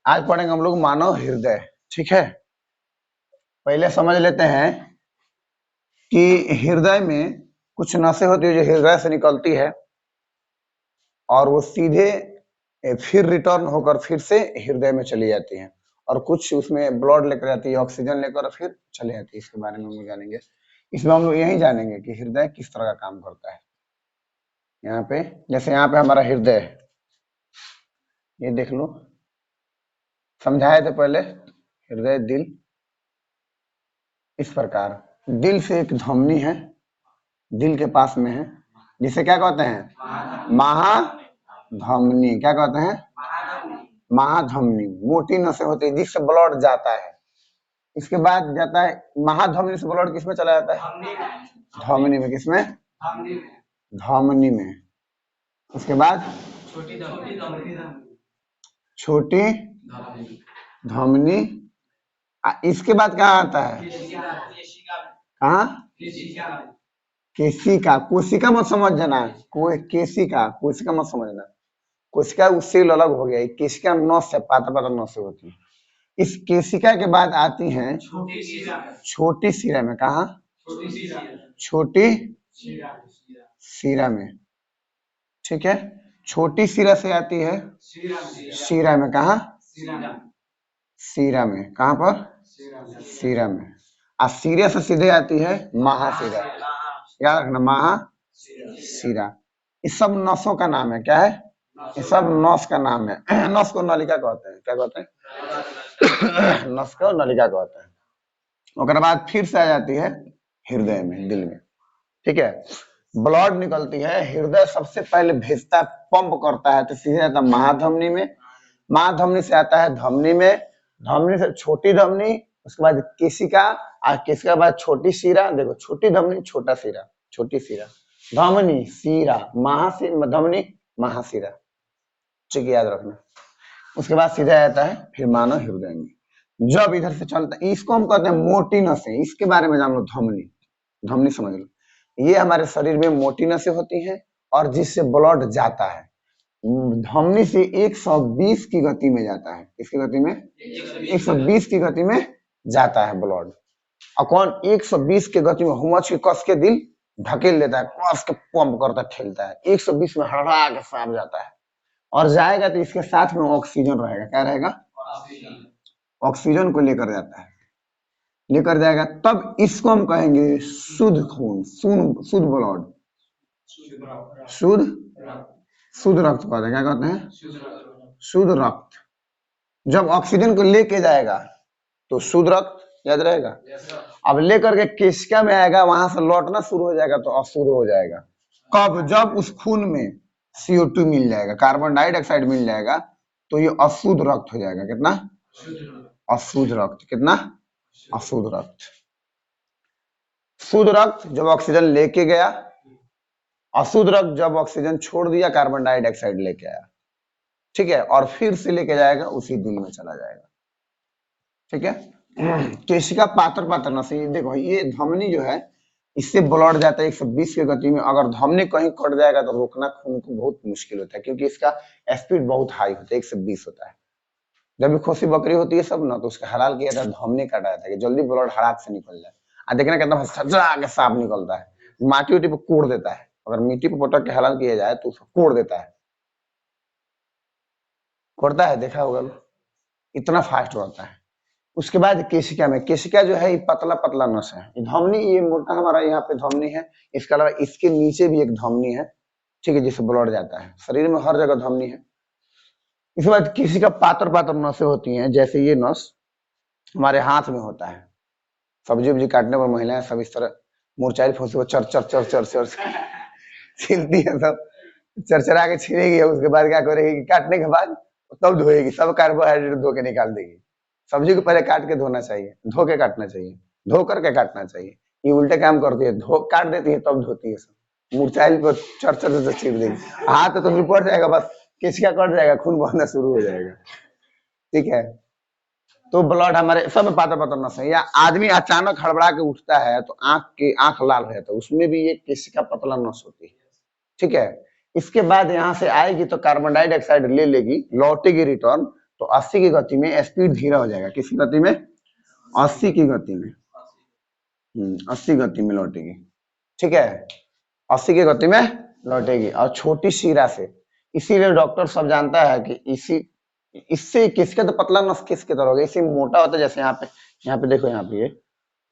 आज पढ़ेंगे हम लोग मानव हृदय। ठीक है, पहले समझ लेते हैं कि हृदय में कुछ नसें होती है जो हृदय से निकलती है और वो सीधे फिर रिटर्न होकर फिर से हृदय में चली जाती है, और कुछ उसमें ब्लड लेकर जाती है, ऑक्सीजन लेकर फिर चली जाती है। इसके बारे में हम लोग जानेंगे। इसमें हम लोग यही जानेंगे कि हृदय किस तरह का काम करता है। यहाँ पे जैसे यहाँ पे हमारा हृदय है, ये देख लो, समझाए थे पहले। हृदय दिल इस प्रकार, दिल से एक धमनी है, दिल के पास में है, जिसे क्या कहते हैं? महाधमनी। क्या कहते हैं? महाधमनी। मोटी नसें होती है जिससे ब्लड जाता है। इसके बाद जाता है महाधमनी से ब्लड किसमें चला जाता है? धमनी में। किसमें? धमनी में। उसके बाद छोटी धमनी। इसके बाद क्या आता है? कहाँ? केशिका। कोशिका मत समझना, केशिका, कोशिका मत समझना। कोशिका उससे अलग हो गया। केशिका नस है, पाता नस होती है। इस केशिका के बाद आती हैं छोटी शिरा में। कहा? छोटी शिरा में। ठीक है, छोटी शिरा से आती है शिरा में। कहा? शिरा में। कहां पर? शिरा में। और शिरा से सीधे आती है महाशिरा। याद रखना, महाशिरा। इस सब नसों का नाम है। क्या है? ये सब नस का नाम है। नस को नलिका कहते हैं। क्या कहते हैं? नस को नलिका कहते हैं। उसके बाद फिर से आ जाती है हृदय में, दिल में। ठीक है, ब्लड निकलती है, हृदय सबसे पहले भेजता है, पंप करता है, तो सीधे आता है महाधमनी में। महाधमनी से आता है धमनी में, धमनी से छोटी धमनी, उसके बाद केशिका, और केशिका के बाद छोटी शिरा। देखो, छोटी धमनी, छोटा शिरा, छोटी शिरा, धमनी, शिरा, महाशिरा, धमनी, महाशिरा। ठीक है, याद रखना। उसके बाद सीधा आता है फिर मानव हृदय में। जब इधर से चलता है, इसको हम कहते हैं मोटी नसें। इसके बारे में जान लो, धमनी। धमनी समझ लो, ये हमारे शरीर में मोटी नसें होती हैं और जिससे ब्लड जाता है। धमनी से 120 की गति में जाता है। किसकी गति में? 120 की गति में जाता है ब्लड। और कौन 120 की गति में हुमच के कस के दिल ढकेल लेता है, कस के पंप करता, ठेलता है। 120 में हड़ा के साफ जाता है, और जाएगा तो इसके साथ में ऑक्सीजन रहेगा। क्या रहेगा? ऑक्सीजन को लेकर जाता है, लेकर जाएगा। तब इसको हम कहेंगे शुद्ध खून, शुद्ध ब्लड, शुद्ध रक्त कहते हैं। क्या कहते हैं? शुद्ध रक्त। जब ऑक्सीजन को लेके जाएगा तो शुद्ध रक्त, याद रहेगा। अब लेकर के केशिका में आएगा, वहां से लौटना शुरू हो जाएगा तो अशुद्ध हो जाएगा। कब? जब उस खून में CO2 मिल जाएगा, कार्बन डाइऑक्साइड मिल जाएगा, तो ये अशुद्ध रक्त हो जाएगा। कितना? अशुद्ध रक्त। कितना? अशुद्ध रक्त। शुद्ध रक्त जब ऑक्सीजन लेके गया, अशुद्ध रक्त जब ऑक्सीजन छोड़ दिया, कार्बन डाइऑक्साइड लेके आया। ठीक है, और फिर से लेके जाएगा, उसी दिल में चला जाएगा। ठीक है, केशिका पात्र नसें। देखो, ये धमनी जो है, इससे ब्लड जाता है 120 की गति में। अगर धमनी कहीं कट जाएगा तो रोकना खून को बहुत मुश्किल होता है, क्योंकि इसका स्पीड बहुत हाई होता है, 120 होता है। जब भी खोसी बकरी होती है सब ना, तो उसका हलाल किया था, धमनी काटा जाता है कि जल्दी ब्लड हड़ाक से निकल जाए। आ देखना कितना सजा के साफ निकलता है, माटी उटी पे कोड़ देता है। अगर मिट्टी पे पटक के हलाल किया जाए तो उसको कोड़ देता है, कोड़ता है, देखा होगा, इतना फास्ट होता है। उसके बाद केशिका में, केशिका जो है ये पतला नस है। धमनी ये मोटा हमारा यहाँ पे धमनी है, इसके अलावा इसके नीचे भी एक धमनी है। ठीक है, जिससे ब्लड जाता है। शरीर में हर जगह धमनी है। इसके बाद केशिका पात्र नसें होती हैं, जैसे ये नस हमारे हाथ में होता है। सब्जी उब्जी काटने पर महिलाएं सब इस तरह मुरझाई फंसी वो चर चर चर चर चर छीलती है, सब चरचरा के छीलेगी। उसके बाद क्या करेगी? काटने के बाद तब धोएगी, सब कार्बोहाइड्रेट धो के निकाल देगी। सब्जी को पहले काट के धोना चाहिए, धो के काटना चाहिए, धो करके काटना चाहिए। ये उल्टे काम करती है, धो काट देती है तब धोती है। सब मुरझाई पर चर चर से छील देगी। हाथ तो पड़ जाएगा, बस केशिका कट जाएगा, खून बहना शुरू हो जाएगा। ठीक है, तो ब्लड हमारे सब में पात्र नस है। या आदमी अचानक हड़बड़ा के उठता है तो आंख लाल हो जाता है, उसमें भी ये केशिका पतला नस होती है। ठीक है, इसके बाद यहाँ से आएगी तो कार्बन डाइऑक्साइड ले लेगी, लौटेगी रिटर्न, तो 80 की गति में स्पीड धीरा हो जाएगा। किसकी गति में? 80 की गति में। 80 गति में लौटेगी, ठीक है, 80 की गति में लौटेगी और छोटी शिरा से। इसीलिए डॉक्टर सब जानता है कि इससे किसके तो पतला नस किसके तरह होगा, इसी मोटा होता है। जैसे यहाँ पे देखो, यहाँ पे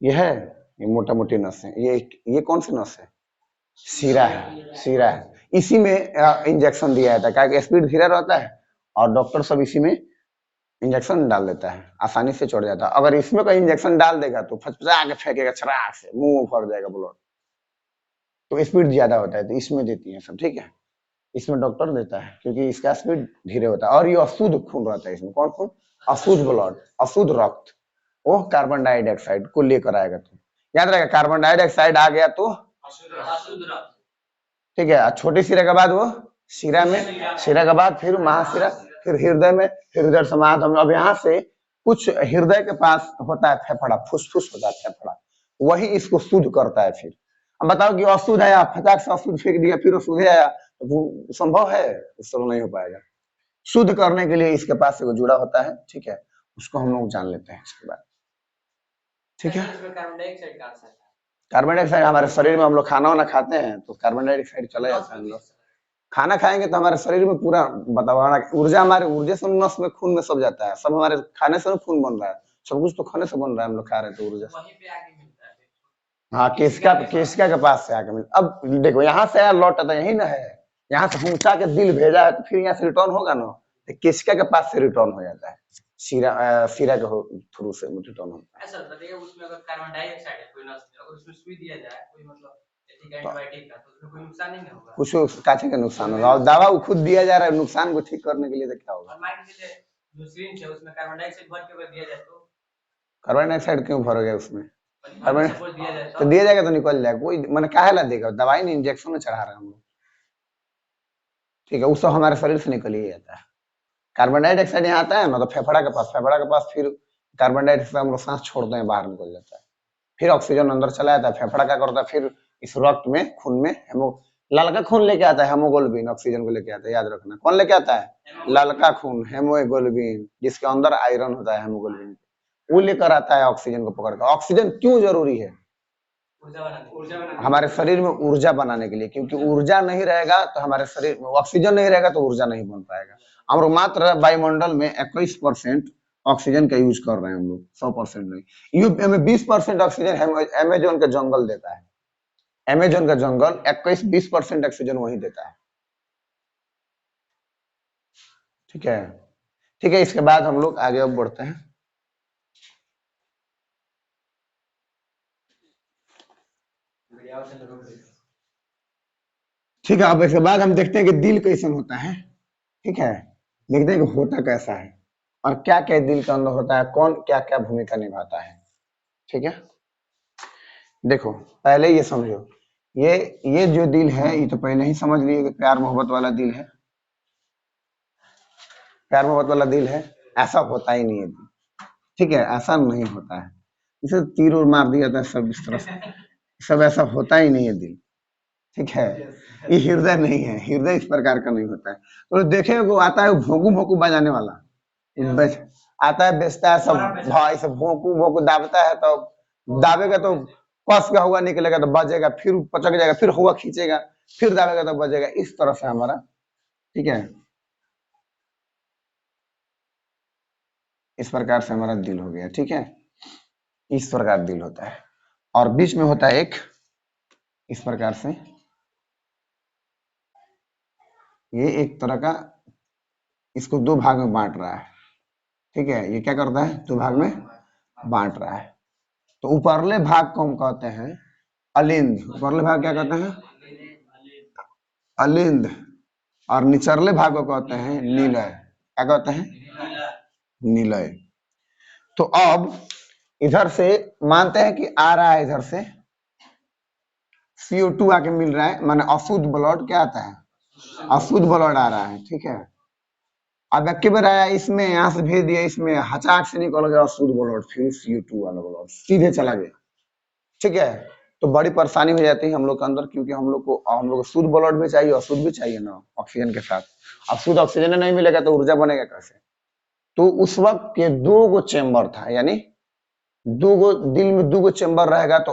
ये है, ये मोटा मोटी नस है। ये कौन सी नस है? शिरा है, शिरा है। इसी में इंजेक्शन दिया जाता है, क्या स्पीड धीरा रहता है और डॉक्टर सब इसी में इंजेक्शन डाल देता है, आसानी से चढ़ जाता है। अगर इसमें कोई इंजेक्शन डाल देगा तो फचफचा के फेंकेगा, छराक से मुंह भर जाएगा ब्लड, तो स्पीड ज्यादा होता है, तो इसमें देती है सब, ठीक है। इसमें डॉक्टर देता है क्योंकि इसका स्पीड धीरे होता है और ये अशुद्ध खून रहता है। इसमें कौन खून? अशुद्ध ब्लड, अशुद्ध रक्त, वो कार्बन डाइऑक्साइड को लेकर आएगा। तो याद रहेगा, कार्बन डाइऑक्साइड आ गया तो अशुद्ध रक्त, ठीक है। छोटी शिरा के बाद वो शिरा में, शिरा के बाद फिर महाशिरा, फिर हृदय में, फिर हृदय समाध। अब यहाँ से कुछ हृदय के पास होता है फेफड़ा, फुसफुस होता है फेफड़ा, वही इसको शुद्ध करता है। फिर अब बताओ कि अशुद्ध आया, फटाक से अशुद्ध फेंक दिया, फिर शुद्ध आया, तो संभव है? उसको नहीं हो पाएगा। शुद्ध करने के लिए इसके पास से जुड़ा होता है, ठीक है, उसको हम लोग जान लेते हैं इसके बाद, ठीक है। कार्बन डाइऑक्साइड हमारे शरीर में, हम लोग खाना वाना खाते हैं तो कार्बन डाइऑक्साइड चला जाता है। हम लोग खाना खाएंगे तो हमारे शरीर में पूरा वातावरण, ऊर्जा, हमारे ऊर्जा से नस में, खून में सब जाता है। सब हमारे खाने से खून बन रहा है, सब कुछ तो खाने से बन रहा है। हम लोग खा रहे हैं तो ऊर्जा, हाँ, केशिका के पास से आके मिलता। अब देखो, यहाँ से आया लौट आता, यही ना है, यहाँ से पहुंचा के दिल भेजा है तो फिर यहाँ से रिटर्न होगा ना, तो केशिका के पास से रिटर्न हो जाता है, शिरा के थ्रू से रिटर्न होता है। सर बताइए, उसमें अगर कार्बन डाइऑक्साइड है कोई नस में, अगर उसमें सुई दिया जाए कोई, मतलब एंटीबायोटिक का, तो उसमें कोई नुकसान नहीं होगा? कुछ काचे का नुकसान होगा, और दवा खुद दिया जा रहा है नुकसान को ठीक करने के लिए, तो क्या होगा? जो सिरिंज है उसमें कार्बन डाइऑक्साइड भर के दिया जाए तो? कार्बन डाइऑक्साइड क्यों भरोगे उसमें? कार्बन तो दिया जाएगा तो निकल जाएगा, कोई मैंने काहे ला देगा, दवाई नहीं, इंजेक्शन में चढ़ा रहे हैं हम लोग, ठीक है। उससे हमारे शरीर से निकल ही जाता है। कार्बन डाइऑक्साइड यहाँ आता है ना, तो फेफड़ा के पास फिर कार्बन डाइऑक्साइड हम लोग सांस छोड़ते हैं, बाहर निकल जाता है, फिर ऑक्सीजन अंदर चला जाता है। फेफड़ा क्या करता है, फिर इस रक्त में, खून में ललका खून लेके आता है, हेमोग्लोबिन, ऑक्सीजन को लेके आता है, याद रखना। कौन लेके आता है? ललका खून, हेमोग्लोबिन, जिसके अंदर आयरन होता है, हेमोग्लोबिन, वो लेकर आता है ऑक्सीजन को पकड़ कर। ऑक्सीजन क्यों जरूरी है? हमारे शरीर में ऊर्जा बनाने के लिए, क्योंकि ऊर्जा नहीं रहेगा तो हमारे शरीर में, ऑक्सीजन नहीं रहेगा तो ऊर्जा नहीं बन पाएगा। हम लोग मात्र वायुमंडल में 21% ऑक्सीजन का यूज कर रहे हैं हम लोग, 100% नहीं। यूपी में 20% ऑक्सीजन अमेजोन का जंगल देता है, अमेजोन का जंगल 21-20% ऑक्सीजन वही देता है, ठीक है, ठीक है। इसके बाद हम लोग आगे अब बढ़ते हैं, ठीक है। अब इसके बाद हम देखते हैं कि दिल कैसन होता है, ठीक है, देखते हैं कि होता कैसा है और क्या क्या दिल के अंदर होता है, कौन क्या क्या भूमिका निभाता है, ठीक है। देखो, पहले ये समझो, ये जो दिल है, ये तो पहले ही समझ लिए कि प्यार मोहब्बत वाला दिल है, प्यार मोहब्बत वाला दिल है। ऐसा होता ही नहीं है दिल, ठीक है, ऐसा नहीं होता है। इसे तीर और मार दिया था सब इस तरह से, सब ऐसा होता ही नहीं है दिल, ठीक है। ये हृदय नहीं है, हृदय इस प्रकार का नहीं होता है। तो देखे वो आता है भोंकू भोंकू बजाने वाला, आता है, बेचता है सब भाई, सब भोंकू भोंकू दाबता है, तो दाबेगा तो कस का हुआ निकलेगा तो बजेगा, फिर पचक जाएगा, फिर हुआ खींचेगा, फिर दाबेगा तो बजेगा, इस तरह से हमारा, ठीक है, इस प्रकार से हमारा दिल हो गया, ठीक है। इस प्रकार दिल होता है और बीच में होता है एक, इस प्रकार से, ये एक तरह का, इसको दो भाग में बांट रहा है, ठीक है। ये क्या करता है, दो भाग में बांट रहा है। तो ऊपरले भाग को हम कहते हैं अलिंद, ऊपरले भाग क्या कहते हैं? अलिंद, और निचरले भाग को कहते हैं नीलय। क्या कहते हैं? नीलय। तो अब इधर से मानते हैं कि आ रहा है, इधर से CO2 आके मिल रहा है, माने अशुद्ध ब्लड क्या आता है, अशुद्ध ब्लड आ रहा है, ठीक है। अब एक बार आया इसमें, यहाँ से भेज दिया इसमें, हचाक से निकल गया अशुद्ध ब्लड, फिर CO2 वाला ब्लड सीधे चला गया, ठीक है। तो बड़ी परेशानी हो जाती है हम लोग के अंदर, क्योंकि हम लोग को शुद्ध ब्लड भी चाहिए, अशुद्ध भी चाहिए ना, ऑक्सीजन के साथ। अब शुद्ध ऑक्सीजन नहीं मिलेगा तो ऊर्जा बनेगा कैसे? तो उस वक्त ये 2 गो चेम्बर था, यानी 2 गो दिल में 2 गो चेम्बर रहेगा तो